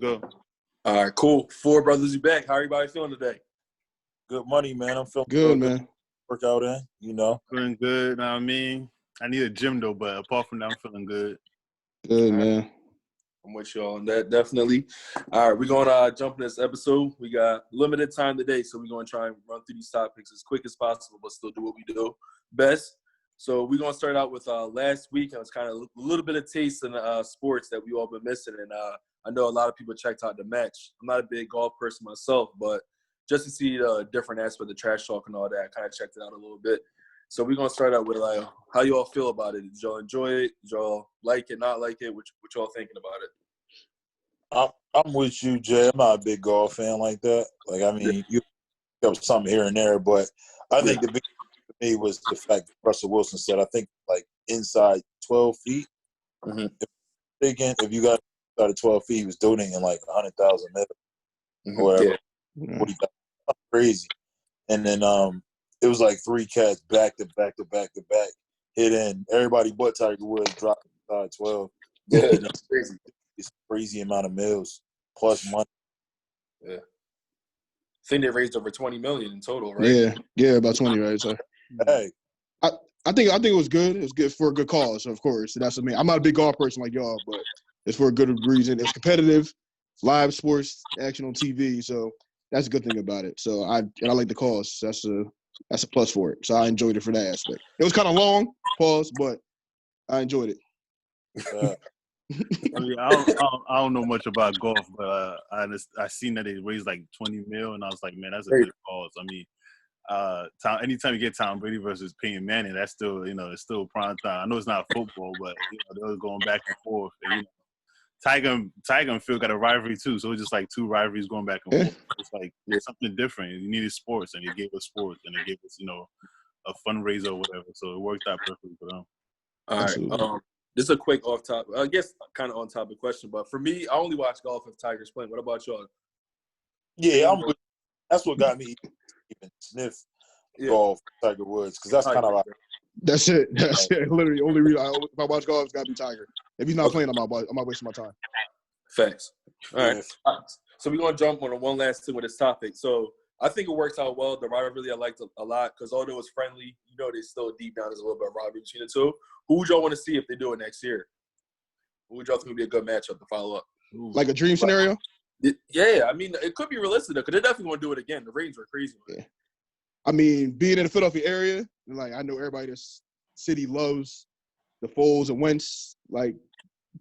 go. All right, cool. Four brothers, you back. How everybody feeling today? Good money, man. I'm feeling good, man. Workout in, Feeling good. Know what I mean, I need a gym though, but apart from that, I'm feeling good. Good, man. I'm with you all on that, definitely. All right, we're going to jump in this episode. We got limited time today, so we're going to try and run through these topics as quick as possible, but still do what we do best. So we're going to start out with last week. It was kind of a little bit of taste in sports that we all been missing, and I know a lot of people checked out the match. I'm not a big golf person myself, but just to see the different aspect of the trash talk and all that, I kind of checked it out a little bit. So we're going to start out with, how you all feel about it. Did y'all enjoy it? Did y'all like it, not like it? What y'all thinking about it? I'm with you, Jay. I'm not a big golf fan like that. You have something here and there, but I think the big thing for me was the fact that Russell Wilson said, I think, inside 12 feet. Mm-hmm. If you got inside of 12 feet, he was donating 100,000 or whatever. Yeah. 40,000. Crazy. And then it was three cats back to back hit in. Everybody but Tiger Woods dropped inside 12. Yeah, that's crazy. It's a crazy amount of mills plus money. Yeah. I think they raised over $20 million in total, right? Yeah, about 20, right? So, hey, I think it was good. It was good for a good cause, of course. That's what I mean. I'm not a big golf person like y'all, but it's for a good reason. It's competitive, live sports action on TV, so that's a good thing about it. So I like the cause. That's a plus for it. So I enjoyed it for that aspect. It was kind of long, but I enjoyed it. I don't know much about golf, but I seen that they raised $20 million, and I was like, man, that's a good cause. I mean, anytime you get Tom Brady versus Peyton Manning, that's still, it's still prime time. I know it's not football, but they're going back and forth. And, Tiger and Phil got a rivalry too, so it's just two rivalries going back and forth. It's something different. You needed sports, and they gave us sports, and they gave us, a fundraiser or whatever. So it worked out perfectly for them. All right. This is a quick off topic, I guess, kind of on topic question, but for me, I only watch golf if Tiger's playing. What about y'all? Yeah, that's what got me even sniff golf, Tiger Woods, because that's kind of That's it. Literally, only reason if I watch golf, it's got to be Tiger. If he's not playing, I'm not wasting my time. Facts. All right. So we're going to jump on one last thing with this topic. So I think it works out well. The rivalry I liked a lot because although it's friendly, there's still deep down there's a little bit of rivalry between the two. Who would y'all want to see if they do it next year? Who would y'all think would be a good matchup to follow up? Like a dream scenario? Yeah, I mean, it could be realistic because they're definitely going to do it again. The ratings were crazy. Yeah. I mean, being in the Philadelphia area, I know everybody in this city loves the Foles and Wentz,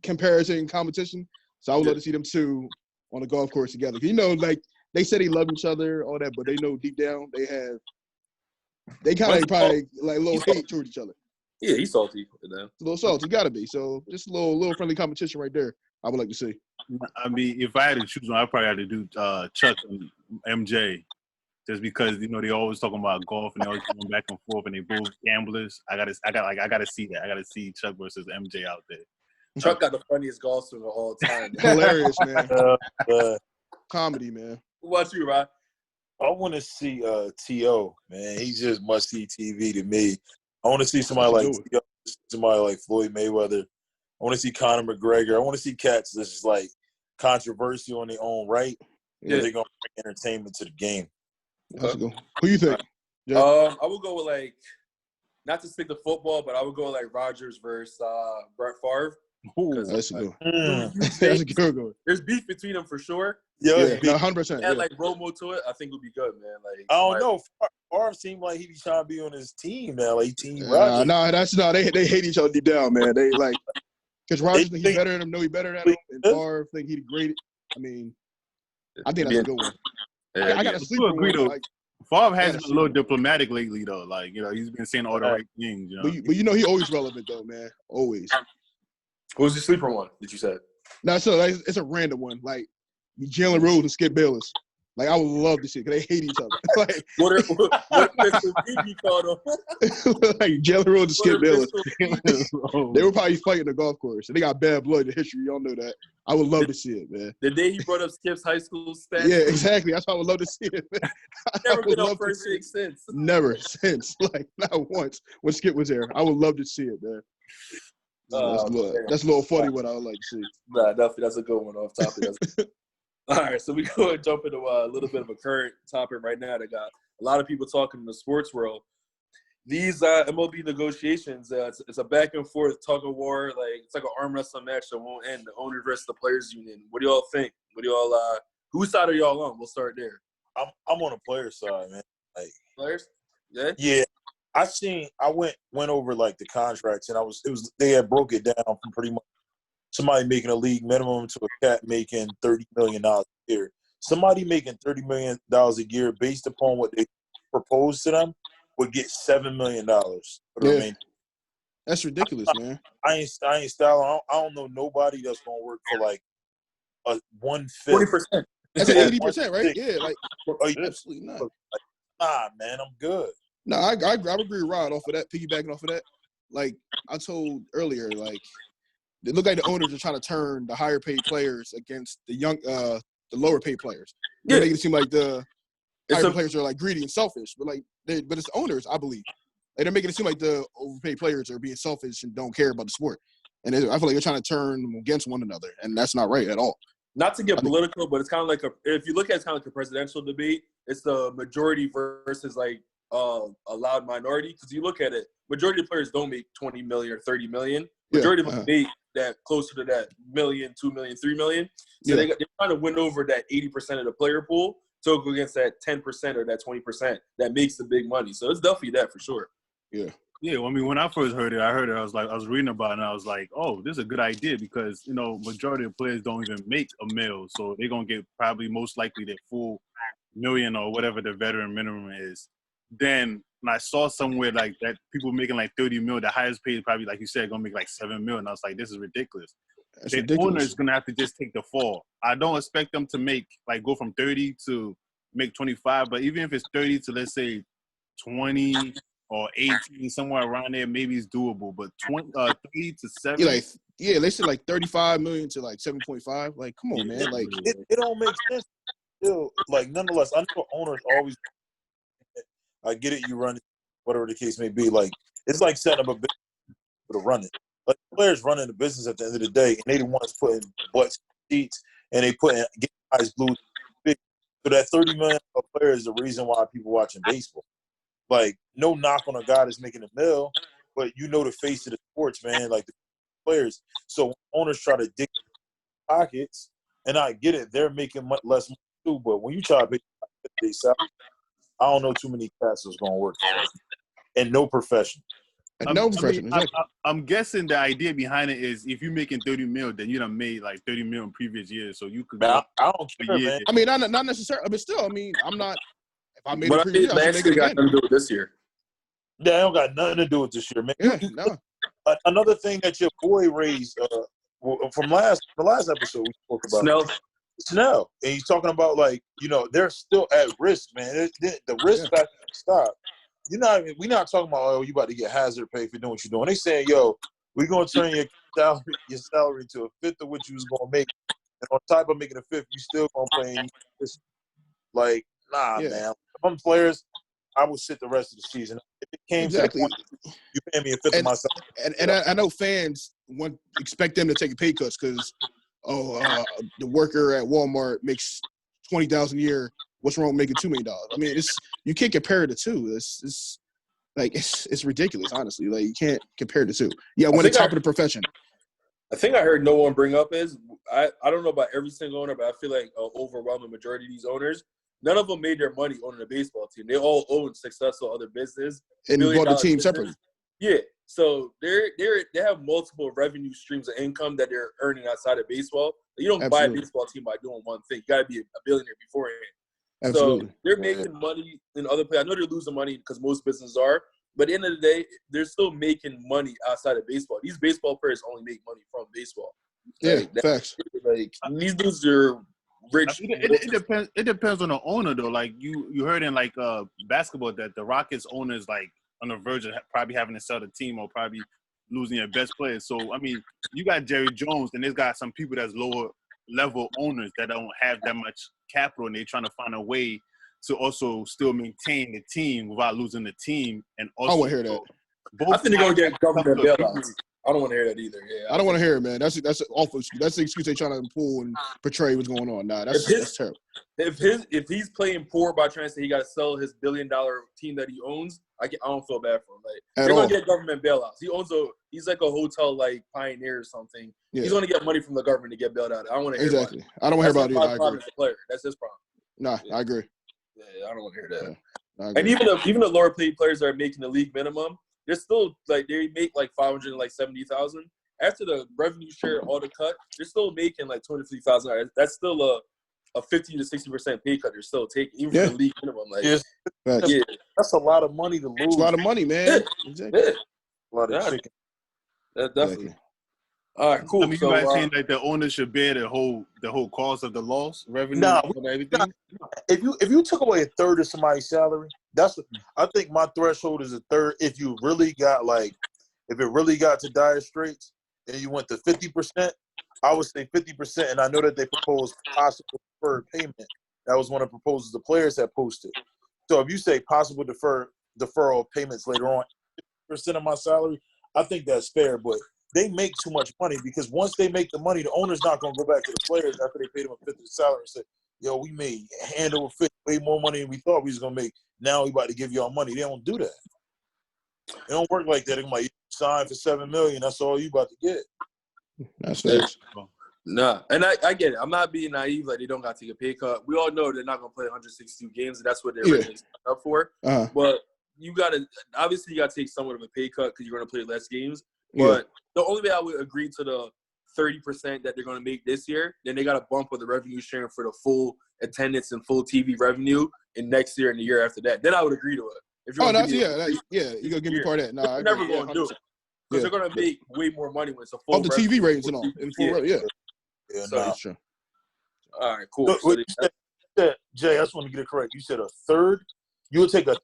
comparison and competition. So I would love to see them two on the golf course together. They said they love each other, all that, but they know deep down they kind of probably a little hate towards each other. Yeah, he's salty. A little salty, got to be. So just a little friendly competition right there. I would like to see. I mean, if I had to choose one, I'd probably have to do Chuck and MJ, just because they always talking about golf and they always going back and forth, and they both gamblers. I gotta see that. I gotta see Chuck versus MJ out there. Chuck got the funniest golf swing of all time. Hilarious, man. Comedy, man. What about you, Rod? I want to see T.O., man. He's just must-see TV to me. I want to see somebody like T.O., somebody like Floyd Mayweather. I want to see Conor McGregor. I want to see cats that's just controversial in their own right. Yeah. They're going to bring entertainment to the game. That's good. Who you think? I would go with not to stick to football, but I would go Rodgers versus Brett Favre. That's a good one. That's a good one. There's beef between them for sure. Yeah, 100%. Add Romo to it, I think would be good, man. I don't know. Favre seemed like he be trying to be on his team now, Team Rodgers. No, that's not. They hate each other deep down, man. They because Rodgers think he's better than him, know he's better than him, and Favre think he'd great. I mean, I think that's a good one. Yeah, I got to sleep agree though. Favre has been a little diplomatic lately, though. He's been saying all the right things. But he always relevant, though, man. Always. What was your sleeper one that you said? No, so it's a random one. Jalen Rose and Skip Bayless. I would love to see it because they hate each other. What Mr. B called them? Jalen Rose and Skip Bayless. They were probably fighting the golf course. And they got bad blood in the history. Y'all know that. I would love to see it, man. The day he brought up Skip's high school stats. Yeah, exactly. That's why I would love to see it, man. Never been on first take since. Never since. Not once when Skip was there. I would love to see it, man. That's a little funny what I would like to see. Nah, definitely. That's a good one off topic. All right, so we go and jump into a little bit of a current topic right now that got a lot of people talking in the sports world. These MLB negotiations, it's a back and forth tug of war. Like it's like an arm wrestling match that won't end. The owner versus the players union. What do y'all think? What do y'all? Whose side are y'all on? We'll start there. I'm on the player side, man. Like Players? Yeah. Yeah, I went over like the contracts, and they had broke it down from pretty much somebody making a league minimum to a cat making $30 million a year. Somebody making $30 million a year based upon what they proposed to them would get $7 million for the remaining. That's ridiculous, man. I ain't styling. I don't know nobody that's gonna work for like a 1/5. 40%. That's 80%, right? Yeah, like absolutely not. Like, nah, man, I'm good. No, I agree with Rod off of that, piggybacking off of that. Like I told earlier, like it looked like the owners are trying to turn the higher paid players against the the lower paid players. They make it seem like the higher players are like greedy and selfish, but it's owners, I believe. Like, they're making it seem like the overpaid players are being selfish and don't care about the sport. And I feel like they're trying to turn them against one another, and that's not right at all. Not to get political, but it's kind of like if you look at it, it's kind of like a presidential debate. It's the majority versus like a loud minority. Because you look at it, majority of players don't make 20 million or 30 million. Majority of them make that closer to that million, 2 million, 3 million. So they're trying to win over that 80% of the player pool to go against that 10% or that 20% that makes the big money. So it's definitely that for sure. Yeah. Yeah, well, I mean, when I first heard it, I was reading about it, and I was like, oh, this is a good idea because, majority of players don't even make a mil, so they're going to get probably most likely their full million or whatever the veteran minimum is. Then when I saw somewhere like that, people making like 30 mil, the highest paid probably, like you said, going to make like 7 mil, and I was like, this is ridiculous. The owner is going to have to just take the fall. I don't expect them to go from 30 to make 25, but even if it's 30 to, let's say, 20 or 18, somewhere around there, maybe it's doable. But 3 to 7. They said like 35 million to like 7.5. Like, come on, man. Like, it don't make sense. Still, like, nonetheless, I know owners always. I get it. You run it, whatever the case may be. Like, it's like setting up a business to run it. Like, players running the business at the end of the day, and they the ones putting butts in seats, and they putting getting eyes glued. So that 30 million player is the reason why people watching baseball. Like, no knock on a guy that's making a mill, but the face of the sports, man, like the players. So when owners try to dig pockets, and I get it, they're making much less money too, but when you try to make their salary, I don't know too many cats that's going to work for it. And no profession. I'm guessing the idea behind it is if you're making 30 mil, then you done made like 30 mil in previous years, so you could. I don't care, man. I mean, not necessarily, but still, I mean, I'm not. If I made it previous year, I should make it again. Got nothing to do with this year. Yeah, I don't got nothing to do with this year, man. Yeah, no. Another thing that your boy raised from the last episode we spoke about Snell, and he's talking about they're still at risk, man. The risk factor stop. We're not talking about you about to get hazard pay for doing what you're doing. They saying we're gonna turn your salary to a fifth of what you was gonna make, and on top of making a fifth, you still gonna play. Man. If I'm players, I would sit the rest of the season. If it came to the point, you pay me a fifth of my salary. And I know fans expect them to take a pay cuts because the worker at Walmart makes $20,000 a year. What's wrong with making $2 million? I mean, you can't compare the two. It's ridiculous, honestly. Like, you can't compare the two. Yeah, when the top of the profession. I think I heard no one bring up is I don't know about every single owner, but I feel like an overwhelming majority of these owners, none of them made their money owning a baseball team. They all own successful other business and bought the team separately. Yeah, so they have multiple revenue streams of income that they're earning outside of baseball. You don't buy a baseball team by doing one thing. You got to be a billionaire beforehand. Absolutely. So they're making money in other places. I know they're losing money because most businesses are, but at the end of the day, they're still making money outside of baseball. These baseball players only make money from baseball. Yeah, facts. Like, these dudes are rich. It depends on the owner, though. Like, you heard in, basketball that the Rockets owner is, on the verge of probably having to sell the team or probably losing their best players. So, I mean, you got Jerry Jones, and there's got some people that's lower level owners that don't have that much capital, and they're trying to find a way to also still maintain the team without losing the team. And also, I want to hear that. I think they're going to get government bailouts. I don't want to hear that either. Yeah, I don't want to hear it, man. That's an awful excuse. That's the excuse they're trying to pull and portray what's going on. Nah, that's terrible. If he's playing poor by trying to say he got to sell his $1 billion team that he owns, I don't feel bad for him. Like they're gonna get government bailouts. He's like a hotel like Pioneer or something. Yeah. He's gonna get money from the government to get bailed out. I don't want to hear exactly. I don't want to hear about it. I agree. Player. That's his problem. Nah, yeah. I agree. Yeah, I don't want to hear that. Yeah, and even the lower paid players that are making the league minimum, they're still like they make like $570,000. After the revenue share, all the cut, they're still making like $250,000. That's still a 50 to 60% pay cut. They're still taking even for the league minimum. Like, that's a lot of money to lose. It's a lot of money, man. Yeah. Exactly. Yeah. A lot of chicken. Definitely. Exactly. All right, cool. I mean, you guys saying that the owner should bear the whole cost of the loss, revenue, and everything? If you took away a third of somebody's salary, I think my threshold is a third. If it really got to dire straits and you went to 50%, I would say 50%. And I know that they proposed possible deferred payment. That was one of the proposals the players had posted. So if you say possible deferral of payments later on, 50% of my salary, I think that's fair. But they make too much money because once they make the money, the owner's not going to go back to the players after they paid them a fifth of the salary and say, yo, we made hand over fist, way more money than we thought we was going to make. Now we about to give y'all money. They don't do that. It don't work like that. They're going to sign for $7 million. That's all you about to get. That's it. Nah, and I get it. I'm not being naive. Like, they don't got to take a pay cut. We all know they're not going to play 162 games, and that's what they're originally signed up for. Uh-huh. But you got to – obviously, you got to take somewhat of a pay cut because you're going to play less games. But the only way I would agree to the 30% that they're going to make this year, then they got to bump with the revenue sharing for the full attendance and full TV revenue in next year and the year after that. Then I would agree to it. If you're you're going to give me part of that. No, I'm never going to do it. Because they're going to make way more money when it's a full of the TV ratings and all. Yeah, so, that's true. All right, cool. Jay, I just want to get it correct. You said a third? You would take a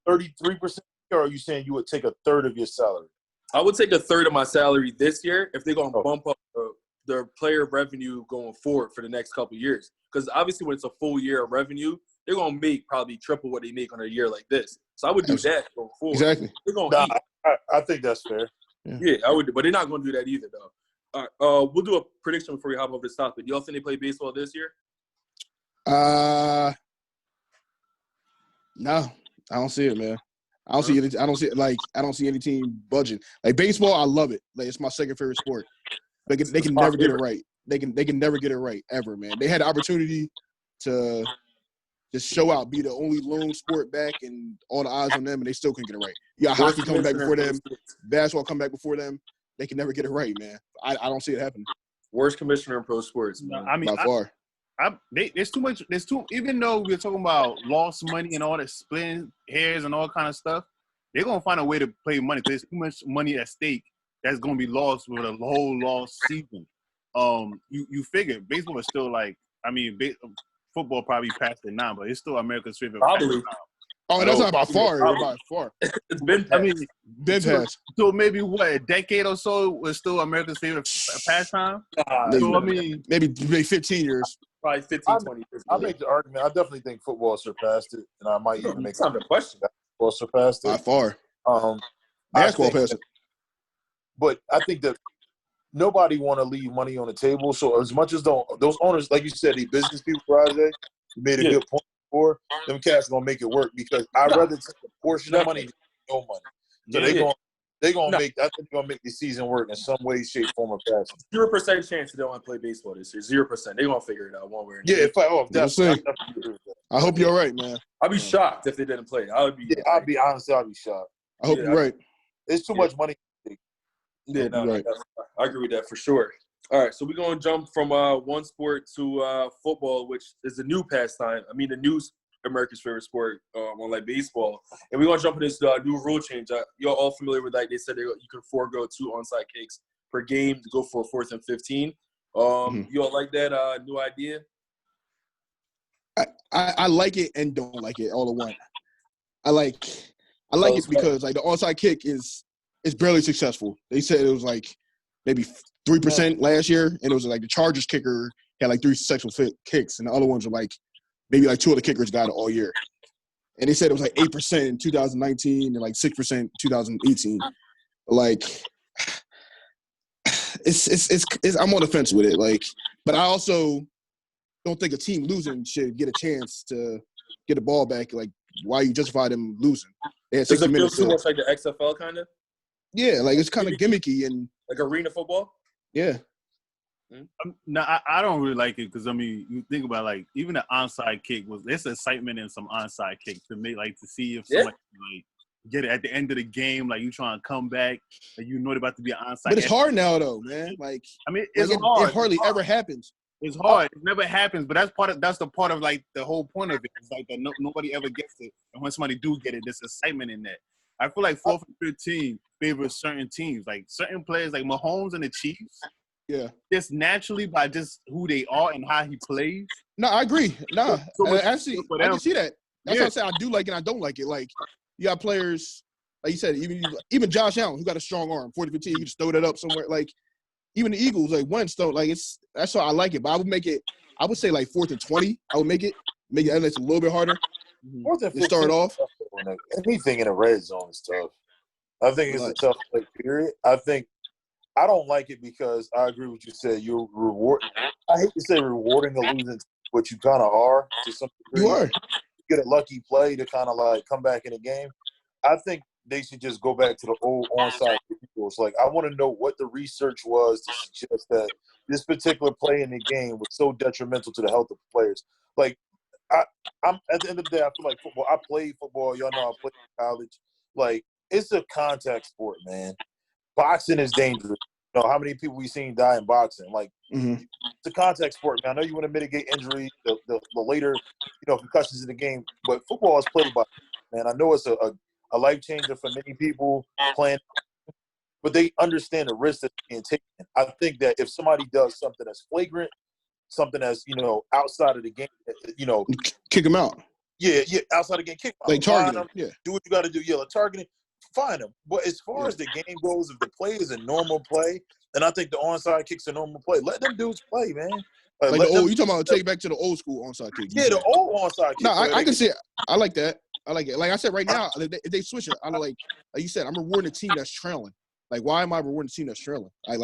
33%, or are you saying you would take a third of your salary? I would take a third of my salary this year if they're going to bump up their player revenue going forward for the next couple of years. Because obviously when it's a full year of revenue, they're going to make probably triple what they make on a year like this. So I would do that going forward. Exactly. They're going to I think that's fair. Yeah, I would. But they're not going to do that either, though. All right, we'll do a prediction before we hop over this topic. Do y'all think they play baseball this year? No, I don't see it, man. I don't see any team budging. Like baseball, I love it. Like it's my second favorite sport. They can never get it right. They can never get it right ever, man. They had the opportunity to just show out, be the only lone sport back, and all the eyes on them, and they still couldn't get it right. Yeah, hockey coming back before them, basketball come back before them. They can never get it right, man. I don't see it happening. Worst commissioner in pro sports, man. I mean, by far. There's too much. Even though we're talking about lost money and all that, splitting hairs and all kind of stuff, they're gonna find a way to play money because there's too much money at stake that's gonna be lost with a whole lost season. You figure baseball is still like, I mean, football probably past it now, but it's still America's favorite. Probably. Oh, that's not by far. By far. It's been past. I mean, so maybe a decade or so was still America's favorite pastime. So I mean, maybe 15 years. Probably 15, 20 years. I make the argument. I definitely think football surpassed it, and I might even make the question. Basketball surpassed it by far. Basketball passed it. But I think that nobody want to leave money on the table. So as much as those owners, like you said, the business people, Rajay, you made a good point before. Them cats gonna make it work because I'd rather take a portion of money than no money. So they're gonna make. I think they're gonna make the season work in some way, shape, form, or fashion. 0% chance they don't want to play baseball this year. 0%. They gonna figure it out one way or another. I hope you're right, man. I'd be shocked if they didn't play. I'd be honestly, I'd be shocked. I hope you're right. It's too much money. Yeah, right. I agree with that for sure. All right, so we're going to jump from one sport to football, which is a new pastime. I mean, the new America's favorite sport, like baseball. And we're going to jump into this new rule change. You're all familiar with that. They said you can forego 2 onside kicks per game to go for a 4th and 15. You all like that new idea? I like it and don't like it all at once. I like it because like the onside kick is barely successful. They said it was like maybe 3% last year, and it was like the Chargers kicker had like 3 successful kicks, and the other ones were like maybe like 2 of the kickers got it all year. And they said it was like 8% in 2019 and like 6% in 2018. Like, it's I'm on the fence with it. Like, but I also don't think a team losing should get a chance to get the ball back. Like, why you justify them losing? They had Does 60 it feel minutes. too much like the XFL kind of? Yeah, like it's kind of gimmicky and like arena football. Yeah. No, I don't really like it because I mean, you think about like even the onside kick there's excitement in some onside kick to me, like to see if somebody like get it at the end of the game, like you trying to come back, like you know they're about to be an onside. But it's hard now though, man. Like I mean, it's like hard. It hardly ever happens. It's hard. It never happens, but that's the part of like the whole point of it. It's like that nobody ever gets it, and when somebody do get it, there's excitement in that. I feel like 4th and 15 favor certain teams, like certain players, like Mahomes and the Chiefs. Yeah. Just naturally by just who they are and how he plays. No, I agree. No, actually, I can see that. That's what I'm saying. I do like it and I don't like it. Like, you got players, like you said, even Josh Allen, who got a strong arm, 40-15, you just throw that up somewhere. Like, even the Eagles, like, Wentz, though, like, that's why I like it. But I would say, like, 4th and 20, I would make it it's a little bit harder. 4th and 15, start off. Anything in a red zone is tough. I think it's a tough play, period. I don't like it because I agree with what you said. You're I hate to say rewarding a losing, but you kind of are to some degree. You are. You get a lucky play to kind of like come back in a game. I think they should just go back to the old onside rules. Like, I want to know what the research was to suggest that this particular play in the game was so detrimental to the health of the players. Like, I'm at the end of the day, I feel like football. I played football. Y'all know I played in college. Like, it's a contact sport, man. Boxing is dangerous. You know how many people we've seen die in boxing? Like, it's a contact sport. Now, I know you want to mitigate injury, the later, concussions in the game, but football is played by, man. I know it's a life changer for many people playing, but they understand the risk that's being taken. I think that if somebody does something that's flagrant, something that's outside of the game, kick them out. Yeah, outside the game, kick them out. Like targeting. Yeah, do what you got to do. Yeah, like targeting. Fine them. But as far as the game goes, if the play is a normal play, then I think the onside kick's a normal play. Let them dudes play, man. Like the old, you talking about take it back to the old school onside kick? Yeah, the old onside kick. No, I can see it. I like that. I like it. Like I said, right now, if they switch it, I'm like you said, I'm rewarding a team that's trailing. Like, why am I rewarding a team that's trailing? I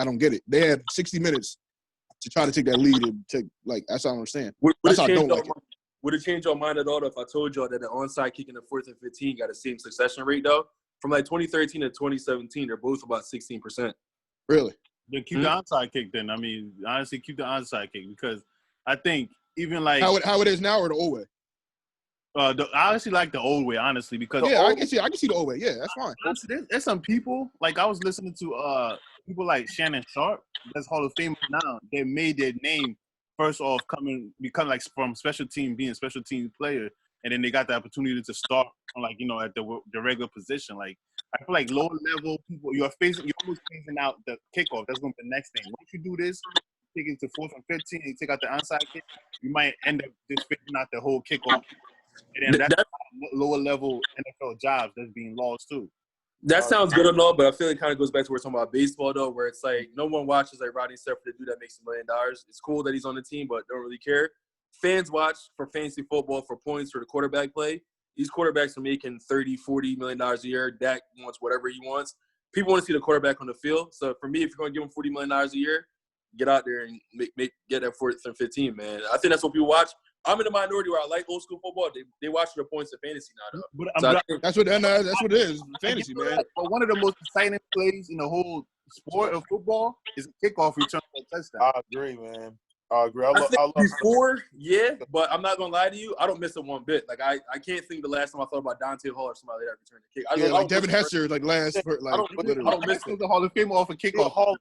don't get it. They had 60 minutes to try to take that lead and take, like, that's what I don't understand. That's how I don't like it. Would it change your mind at all if I told y'all that the onside kick in the 4th and 15 got the same succession rate, though? From like 2013 to 2017, they're both about 16%. Really? Then keep the onside kick then. I mean, honestly, keep the onside kick because I think even like how it is now or the old way? I honestly like the old way, honestly, because I can see the old way. Yeah, that's fine. Honestly, there's some people, like I was listening to people like Shannon Sharp, that's Hall of Fame now. They made their name first off become like from special team, being a special team player, and then they got the opportunity to start like at the regular position. Like I feel like lower level people, you're almost phasing out the kickoff. That's going to be the next thing. Once you do this, take it to 4th and 15, and you take out the onside kick, you might end up just phasing out the whole kickoff. And then that's lower level NFL jobs that's being lost too. That sounds good and all, but I feel it kind of goes back to what we're talking about baseball, though, where it's like no one watches like Rodney Surfer, the dude that makes $1 million. It's cool that he's on the team, but don't really care. Fans watch for fantasy football for points for the quarterback play. These quarterbacks are making $30, $40 million a year. Dak wants whatever he wants. People want to see the quarterback on the field. So for me, if you're going to give him $40 million a year, get out there and get that 4th and 15, man. I think that's what people watch. I'm in the minority where I like old school football. They watch the points of fantasy now, though. That's what it is, fantasy, man. But one of the most exciting plays in the whole sport of football is a kickoff return for a touchdown. I agree, man. I agree. I love before, yeah, but I'm not gonna lie to you. I don't miss it one bit. Like I can't think the last time I thought about Dante Hall or somebody that returned the kick. Like Devin Hester, like last. I don't miss the Hall of Fame off a kickoff.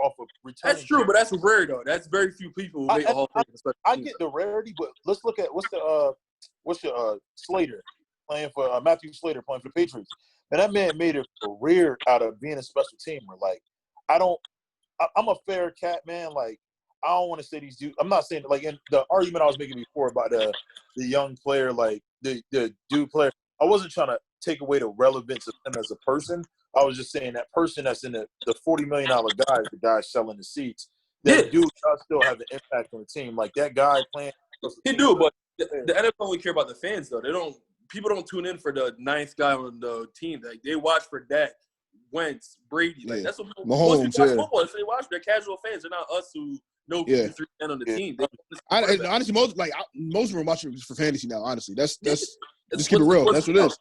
Off of return. That's true, but that's rare though. That's very few people who make a Hall of Fame. I get the rarity, but let's look at what's your Slater playing for Matthew Slater playing for the Patriots. And that man made a career out of being a special teamer. Like I'm a fair cat, man. Like I don't want to say these dudes. I'm not saying like in the argument I was making before about the young player, like the dude player. I wasn't trying to take away the relevance of him as a person. I was just saying that person that's in the $40 million guy is the guy selling the seats. That dude does still have an impact on the team. Like that guy playing. He do, but the NFL only care about the fans though. People don't tune in for the ninth guy on the team. Like they watch for Dak Wentz, Brady. Like that's what Mahomes, most people watch football. If they watch, they're casual fans. They're not us who know the 3 men on the team. Honestly, most of them watching for fantasy now. Honestly, that's just keep it real. That's what it is.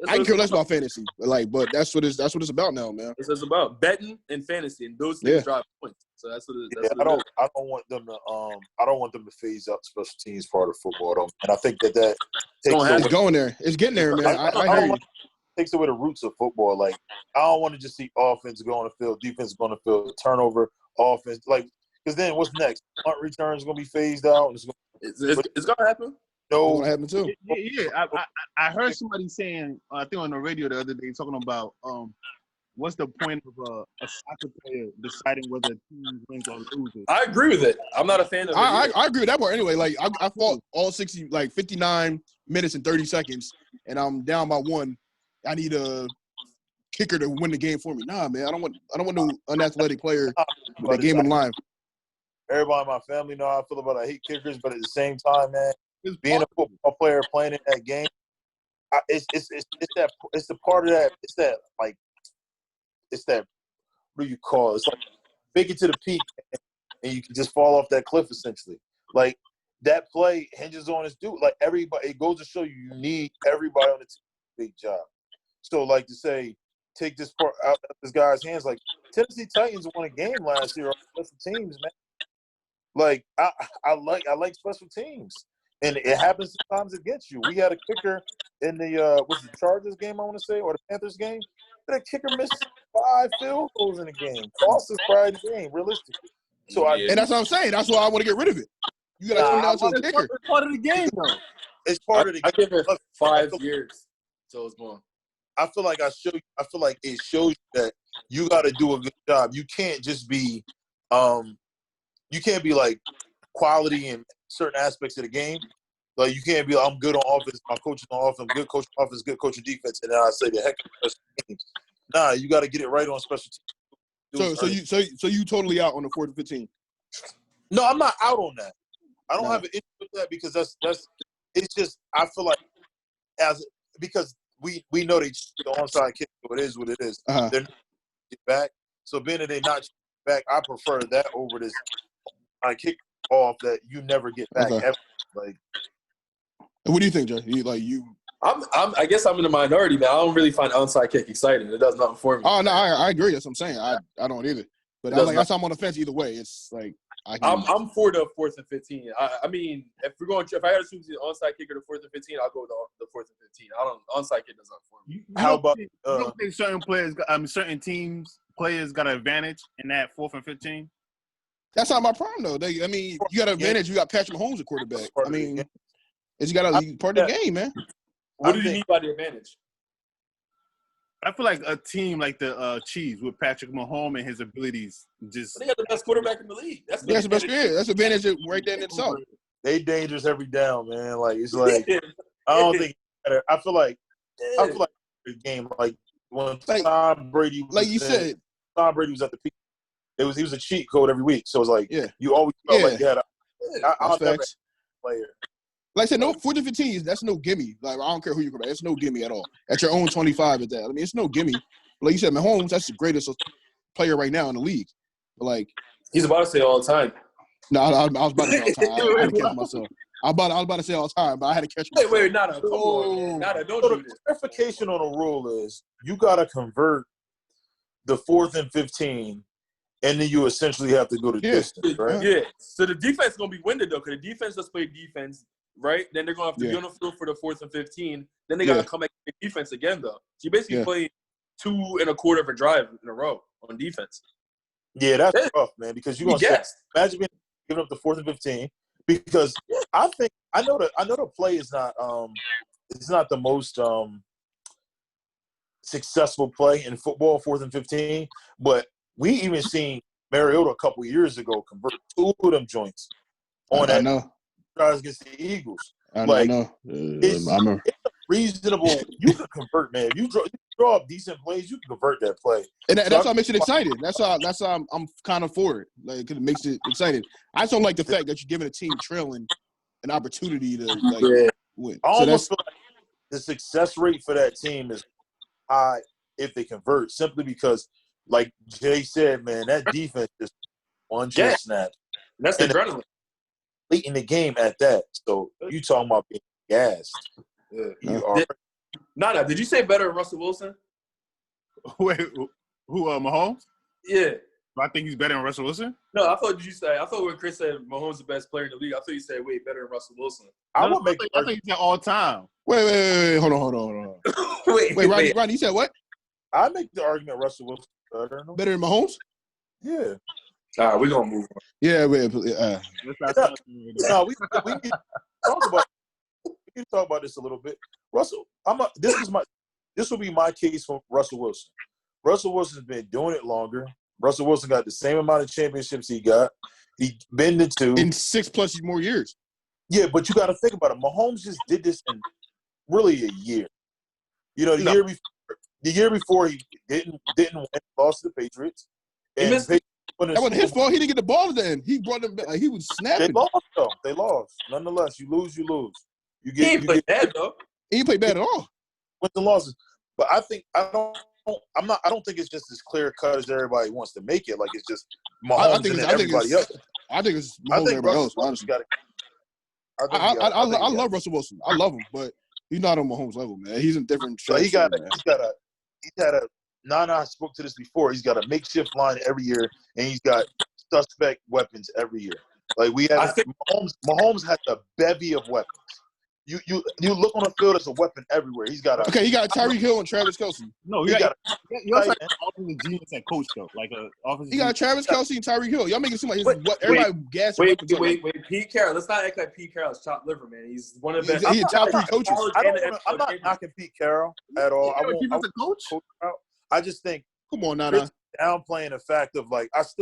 I can care less about fantasy, but that's what it's about now, man. It's about betting and fantasy, and those things drive points. So that's what it is. I don't want them to phase up special teams part of football, though. And I think that it's going there. It's getting there, man. I hear you. Takes away the roots of football. Like, I don't want to just see offense go on the field, defense go on the field, turnover, offense. Like, because then what's next? Punt returns going to be phased out. It's going to happen. No, it's going to happen too. Yeah. I heard somebody saying, I think on the radio the other day, talking about what's the point of a soccer player deciding whether a team wins or loses? I agree with it. I'm not a fan of it. I agree with that part anyway. Like, I fought all 59 minutes and 30 seconds, and I'm down by 1. I need a kicker to win the game for me. Nah, man, I don't want no unathletic player with the game in line. Everybody in my family know how I feel about I hate kickers, but at the same time, man, being a football player playing in that game, it's the part of that. It's that what do you call it? It's like make it to the peak and you can just fall off that cliff essentially. Like that play hinges on this dude. Like everybody, it goes to show you need everybody on the team to do a big job. So like to say, take this part out of this guy's hands. Like Tennessee Titans won a game last year on special teams, man. Like I like special teams, and it happens sometimes against you. We had a kicker in the Chargers game, I want to say, or the Panthers game. The kicker missed 5 field goals in the game. Cost us probably the game, realistically. So and that's what I'm saying. That's why I want to get rid of it. You got to turn it out to a kicker. It's part of the game, though. It's part of the game. I give it 5 years, so it's going. I feel like it shows you that you got to do a good job. You can't just be, like quality in certain aspects of the game. Like you can't be like, I'm good on offense, my coach is on offense, I'm good coach on offense, good coach on defense, and then I say the heck of special teams. Nah, you got to get it right on special teams. So you totally out on the 4th and 15? No, I'm not out on that. I don't have an issue with that because that's it's just I feel like because we know the onside kick, so it is what it is. Uh-huh. They're not get back. So being that they not back, I prefer that over this kick off that you never get back ever. Like, what do you think, Jay? I guess I'm in the minority, man. I don't really find onside kick exciting. It does nothing for me. Oh no, I agree. That's what I'm saying. I don't either. But that's why I'm on the fence either way. It's like I'm for the 4th and 15. I mean, if I had to choose the onside kick or the 4th and 15, I'll go with the 4th and 15. Onside kick does not for me. How about you don't think certain teams players got an advantage in that 4th and 15? That's not my problem though. You got an advantage. You got Patrick Mahomes at quarterback. I mean, it's got a part of the game, man. What do you mean by the advantage? I feel like a team like the Chiefs with Patrick Mahomes and his abilities just. They got the best quarterback in the league. That's the best. Yeah, that's advantage right there in itself. They dangerous every down, man. Like it's like I don't think. I feel like the game like when Tom Brady. Like you said, Tom Brady was at the peak. He was a cheat code every week. So it's like you always felt like you had I'll never player. Like I said, no 4th and 15. That's no gimme. Like I don't care who you come back. It's no gimme at all. At your own 25 at that. I mean, it's no gimme. Like you said, Mahomes, that's the greatest player right now in the league. But like he's about to say all the time. No, I was about to say all the time. I had to catch myself. I was about to say all the time, but I had to catch myself. Wait, Nada, come on, Nada, don't do this. The clarification on the rule is you got to convert the 4th and 15. And then you essentially have to go to distance, right? Yeah. So the defense is going to be winded, though, because the defense just play defense, right? Then they're going to have to be on the field for the 4th and 15. Then they got to come back to defense again, though. So you basically play 2 1/4 of a drive in a row on defense. Yeah, that's rough, man, because you're going to imagine giving up the 4th and 15 because I know the play is not it's not the most successful play in football, 4th and 15, but we even seen Mariota a couple of years ago convert 2 of them joints on that tries against the Eagles. I know. It's reasonable. You can convert, man. If you draw up decent plays, you can convert that play. And that's what makes it exciting. That's how I'm kind of for it. Like, cause it makes it exciting. I just don't like the fact that you're giving a team trailing an opportunity to win. I almost feel like the success rate for that team is high if they convert, simply because, like Jay said, man, that defense just one just snap. That's the adrenaline. Late in the game at that. So you talking about being gassed. Yeah. You are. Nada, did you say better than Russell Wilson? Wait, who, Mahomes? Yeah. I think he's better than Russell Wilson? No, I thought when Chris said Mahomes is the best player in the league, I thought you said, wait, better than Russell Wilson. I think he said all time. Wait. Hold on. Wait, Rodney, you said what? I make the argument Russell Wilson better than Mahomes? Yeah. All right, we're going to move on. Yeah, wait. No, we need to talk about this a little bit. Russell, this will be my case for Russell Wilson. Russell Wilson's been doing it longer. Russell Wilson got the same amount of championships he got. He been to 2 in 6+ more years. Yeah, but you got to think about it. Mahomes just did this in really a year. You know, the year before he didn't win, lost to the Patriots. And that wasn't his fault. He didn't get the ball at the end. He brought them back. Like, he was snapping. They lost, though. They lost. Nonetheless, you lose. You He ain't played bad, though. He ain't played bad at all. With the losses. But I don't think it's just as clear cut as everybody wants to make it. Like it's just Mahomes and everybody else. I think it's Mahomes and everybody else, honestly. I love Russell Wilson. I love him, but he's not on Mahomes level, man. He's in different stratosphere, Nana spoke to this before. He's got a makeshift line every year, and he's got suspect weapons every year. Like Mahomes has a bevy of weapons. You look on the field, there's a weapon everywhere. He got Tyreek Hill and Travis Kelce. No, he got offensive genius and coach though. Like he got Travis Kelce and Tyreek Hill. Y'all making it seem like everybody gassing. Wait, Pete Carroll. Let's not act like Pete Carroll's chopped liver, man. He's one of the best. He's top 3 coaches. I'm not knocking Pete Carroll at all. I won't coach. I just think. Come on, Nana. Downplaying the fact of like as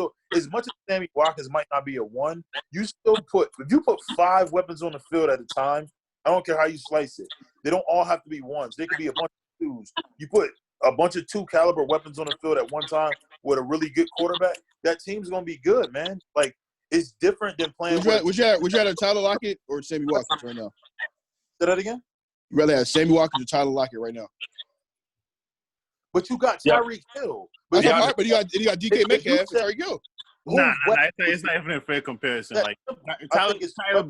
much as Sammy Watkins might not be a 1, you still if you put 5 weapons on the field at a time. I don't care how you slice it. They don't all have to be 1s. They could be a bunch of 2s. You put a bunch of 2 caliber weapons on the field at one time with a really good quarterback, that team's going to be good, man. Like, it's different than playing Would you rather Tyler Lockett or Sammy Watkins right now? Say that again? You rather have Sammy Watkins or Tyler Lockett right now? But you got Tyreek Hill. But you got DK Metcalf and Tyreek Hill. Nah, it's not even a fair comparison. Like Tyler,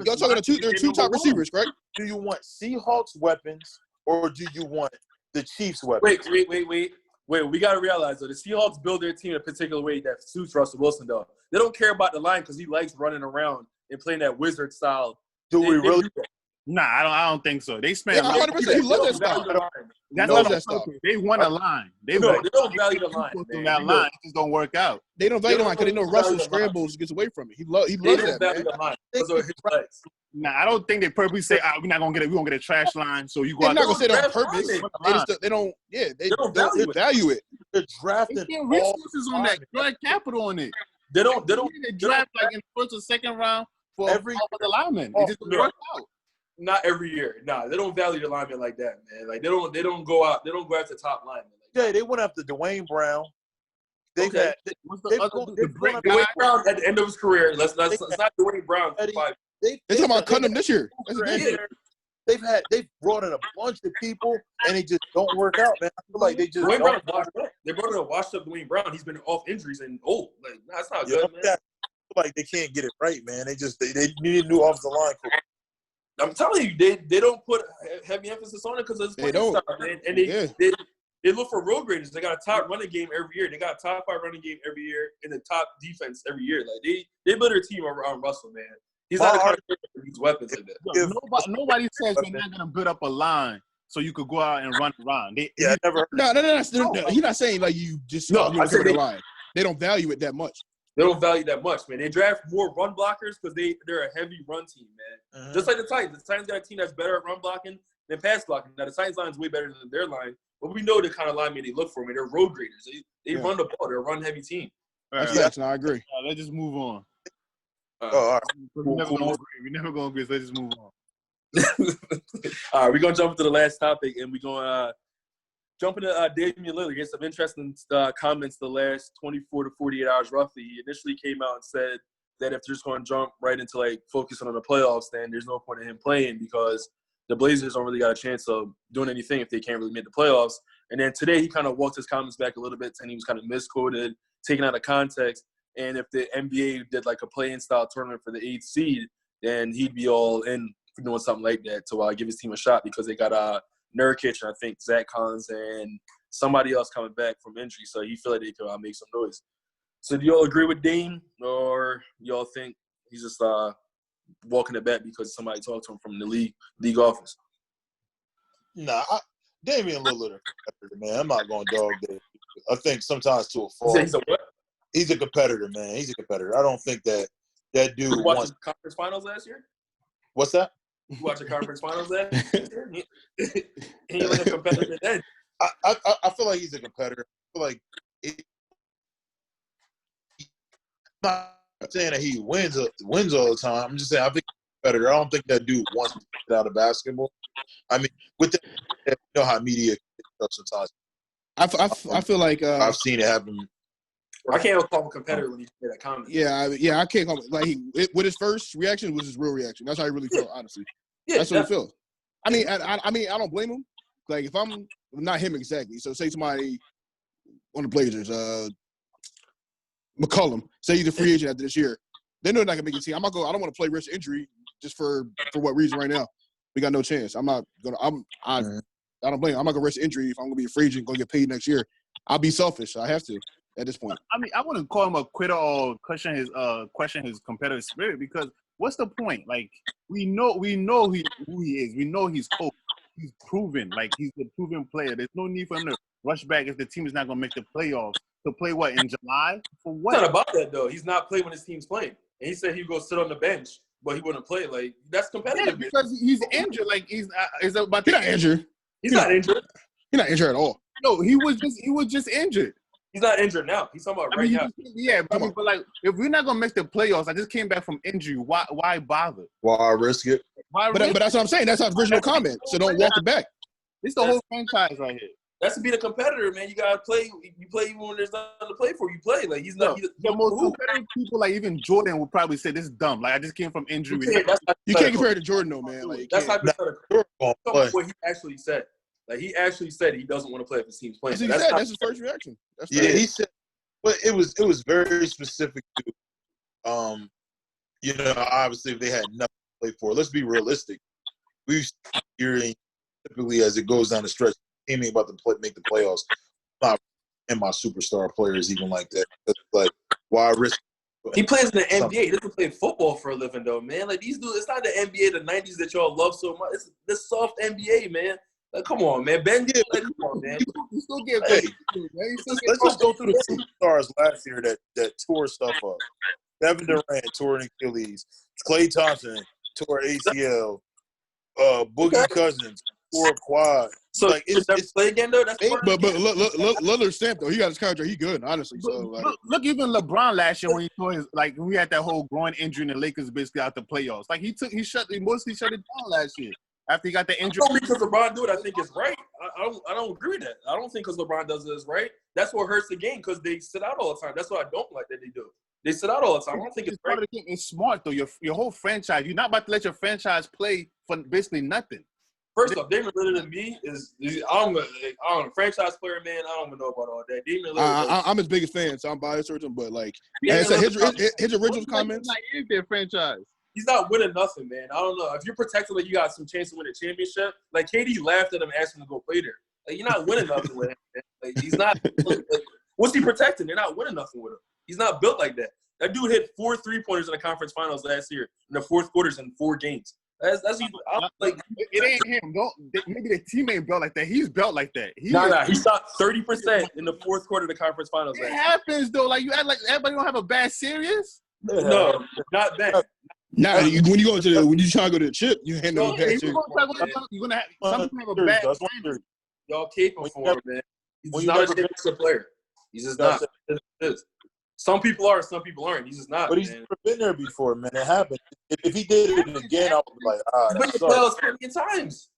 y'all talking they're 2 top receivers, correct? Do you want Seahawks weapons or do you want the Chiefs weapons? Wait. We gotta realize though, the Seahawks build their team in a particular way that suits Russell Wilson. Though they don't care about the line because he likes running around and playing that wizard style. Do we really? Nah, I don't think so. They spent 100%. He loves that style. That's not that style. They want a line. They don't value the line. That line just don't work out. They don't value the line because they know Russell scrambles, gets away from it. He loves that, man. The line. Those are his legs. Nah, I don't think they purposely say, we're not gonna get a trash line, so you go out. They're not gonna say that on purpose. They don't value it. They're drafting resources on that. Drag capital on it. They don't draft like in first or second round for every lineman. It just work out. Not every year. Nah, they don't value the lineman like that, man. Like they don't go out. They don't go after top linemen. Yeah, they went after Dwayne Brown. Dwayne Brown at the end of his career. Let's not Dwayne Brown. They're talking about cutting him this year. They've brought in a bunch of people and they just don't work out, man. I feel like they just Dwayne Brown washed up. They brought in a washed up Dwayne Brown. He's been off injuries and old. Like that's not good, man. I feel like they can't get it right, man. They need a new offensive line coach. I'm telling you, they don't put heavy emphasis on it because it's playing style, man. And they look for road graders. They got a top running game every year. They got a top 5 running game every year and the top defense every year. Like they build their team around Russell, man. He's not the kind of player with these weapons like that. Nobody says they're not gonna build up a line so you could go out and run around. No. He's not saying like you just I said the line. They don't value it that much. They don't value that much, man. They draft more run blockers because they're a heavy run team, man. Just like the Titans. The Titans got a team that's better at run blocking than pass blocking. Now, the Titans line is way better than their line, but we know the kind of linemen they look for, man. They're road graders. They run the ball. They're a run-heavy team. No, I agree. Let's just move on. All right. We're never going to agree, so let's just move on. All right, we're going to jump into the last topic, and we're going to jump into Dame Lilliard. Get some interesting comments the last 24 to 48 hours roughly. He initially came out and said that if they're just going to jump right into like focusing on the playoffs, then there's no point in him playing because the Blazers don't really got a chance of doing anything if they can't really make the playoffs. And then today he kind of walked his comments back a little bit, saying he was kind of misquoted, taken out of context. And if the NBA did like a play-in style tournament for the 8th seed, then he'd be all in for doing something like that to give his team a shot because they got Nurkic and I think Zach Collins and somebody else coming back from injury. So he feel like they could make some noise. So do y'all agree with Dame, or y'all think he's just walking it back because somebody talked to him from the league office? Nah, Damian Lillard, man. I'm not going to dog that. I think sometimes to a fault. He's a what? He's a competitor, man. He's a competitor. I don't think that dude you watched the conference finals last year? What's that? You watched the conference finals last year? He was a competitor then. I feel like he's a competitor. I feel like I'm not saying that he wins all the time. I'm just saying I think he's a competitor. I don't think that dude wants to get out of basketball. I mean, with that, you know how media sometimes. I feel like I've seen it happen. I can't call him a competitor when he made that comment. Yeah, I can't call him like with his first reaction was his real reaction. That's how he really felt, honestly. Yeah, that's what he felt. I mean, I don't blame him. Like if I'm not him exactly. So say somebody on the Blazers, McCollum, say he's a free agent after this year. They know they're not gonna make a team. I don't want to play risk injury just for what reason right now. We got no chance. I don't blame him. I'm not gonna risk injury if I'm gonna be a free agent, gonna get paid next year. I'll be selfish. I have to at this point. I mean, I wouldn't call him a quitter or question his competitive spirit because what's the point? Like we know who he is. We know he's cold. He's proven. Like he's a proven player. There's no need for him to rush back if the team is not gonna make the playoffs. To play what in July? For what? It's not about that though. He's not playing when his team's playing. And he said he'd go sit on the bench, but he wouldn't play. Like that's competitive. Yeah, because he's injured. Like he's about. He's not injured. He's not injured. He's not injured at all. No, he was just injured. He's not injured now. He's talking about now. Yeah, but like if we're not gonna make the playoffs, I just came back from injury. Why bother? Why risk it? But that's what I'm saying. That's our original comment. So don't walk it back. It's the whole franchise right here. That's to be the competitor, man. You gotta play. You play even when there's nothing to play for. You play. Like he's not. The most competitive people, like even Jordan, would probably say this is dumb. Like I just came from injury. You can't compare it to Jordan, though, man. Like that's hypothetical. What he actually said. Like he actually said he doesn't want to play if his team's playing. That's his first reaction. He said, but it was very specific to, obviously if they had nothing to play for. Let's be realistic. We've hearing typically as it goes down the stretch, team ain't about to make the playoffs. Not and my superstar players even like that. Like why risk? He plays in the NBA. He doesn't play football for a living though, man. Like these dudes, it's not the NBA the '90s that y'all love so much. It's the soft NBA, man. Like, come on, man. Ben, like, come on, man. You still get paid. Let's just go through the superstars last year that tore stuff up. Kevin Durant tore an Achilles. Klay Thompson tore ACL. Boogie Cousins tore a quad. So like, it's play again though. That's but Lillard stamped though. He got his contract. He good, honestly. So like, look, even LeBron last year when he tore his when we had that whole groin injury and the Lakers basically out the playoffs. Like he mostly shut it down last year. After he got the injury. Not because LeBron do it, I think it's right. I don't agree with that. I don't think because LeBron does it is right. That's what hurts the game because they sit out all the time. That's what I don't like that they do. They sit out all the time. I don't think it's right. It's smart though. Your whole franchise. You're not about to let your franchise play for basically nothing. First off, Dame Lilliard to me is I don't know, franchise player, man. I don't even know about all that. Dame Lillard. I'm his biggest fan, so I'm biased towards him. But like, his original comments. Like their franchise. He's not winning nothing, man. I don't know. If you're protected, like you got some chance to win a championship, like KD laughed at him, asked him to go play there. Like you're not winning nothing with him. Man. Like he's not. Like, what's he protecting? They're not winning nothing with him. He's not built like that. That dude hit 4 3-pointers in the conference finals last year in the fourth quarters in 4 games. That's like it ain't him. Maybe the team ain't built like that. He's built like that. He shot 30% in the fourth quarter of the conference finals. It happens though. Like you act like everybody don't have a bad series. No, not that. Nah, when you try to go to the chip, you handle a bad series. You're gonna have some have a bad series. Y'all caping for him, man. He's not a championship player. He's just not. Some people are, some people aren't. He's just not. But he's never been there before, man. It happened. If he did it again, I would be like, he's been to the playoffs plenty of times.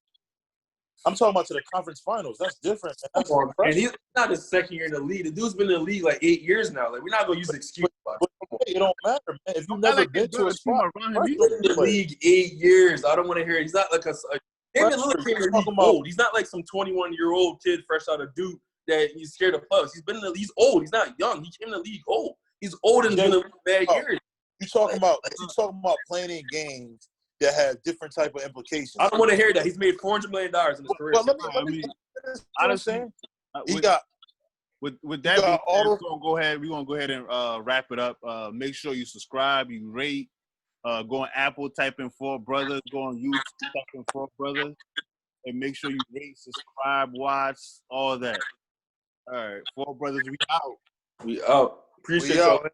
I'm talking about to the conference finals. That's different. Man. That's and he's not his second year in the league. The dude's been in the league like 8 years now. Like we're not gonna use the excuse. But it don't matter, man. If you've never been to a spot, he's been in the league 8 years. I don't want to hear it. He's not like a Dame Lilliard came in the league old. He's not like some 21-year-old kid fresh out of Duke that he's scared of pugs. He's been in the league. He's old. He's not young. He came in the league old. He's old and in the bad years. You talking about playing in games that have different type of implications. I don't want to hear that. He's made $400 million in his career. Well, let me honestly, he got. With that, we're gonna go ahead and wrap it up. Make sure you subscribe, you rate. Go on Apple, type in Four Brothers. Go on YouTube, type in Four Brothers, and make sure you rate, subscribe, watch, all that. All right, Four Brothers, we out. We out. Appreciate y'all.